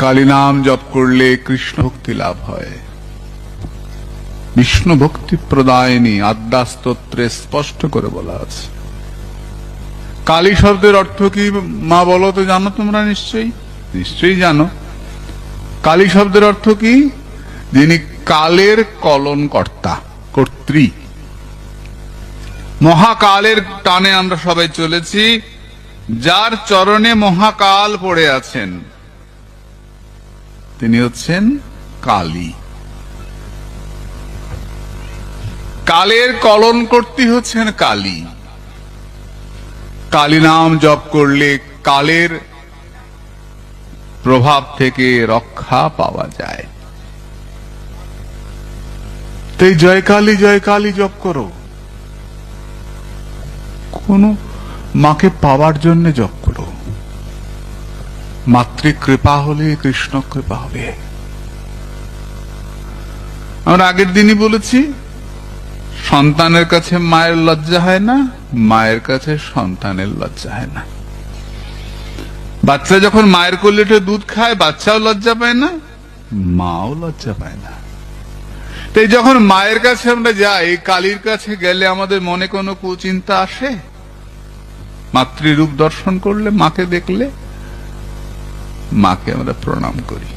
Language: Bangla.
কালী নাম জপ করলে কৃষ্ণ ভক্তি লাভ হয়। বিষ্ণু ভক্তি প্রদায়নী আদ্যাস্তোত্রে স্পষ্ট করে বলা আছে। কালী শব্দের অর্থ কি মা বলো তো? জানো তোমরা? নিশ্চয়ই জানো। কালী শব্দের অর্থ কি? যিনি কালের কলন কর্তা, কর্ত্রী। মহাকালের টানে আমরা সবাই চলেছি, যার চরণে মহাকাল পড়ে আছেন তিনি হচ্ছেন কালী। কালের কলন কর্ত্রী হচ্ছেন কালী। কালী নাম জপ করলে কালের প্রভাব থেকে রক্ষা পাওয়া যায়। তাই জয় কালী জপ করো। কোন মাকে পাওয়ার জন্য জপ করো। মাতৃকৃপা হলে কৃষ্ণ কৃপা হবে। আমরা আগের দিনই বলেছি, সন্তানের কাছে মায়ের লজ্জা হয় না, মায়ের কাছে সন্তানের লজ্জা হয় না। বাচ্চা যখন মায়ের কোলে দুধ খায়, বাচ্চাও লজ্জা পায় না, মাও লজ্জা পায় না। তাই যখন মায়ের কাছে আমরা যাই, কালীর কাছে গেলে আমাদের মনে কোনো কুচিন্তা আসে? মাতৃরূপ দর্শন করলে, মাকে দেখলে, মাকে আমরা প্রণাম করি।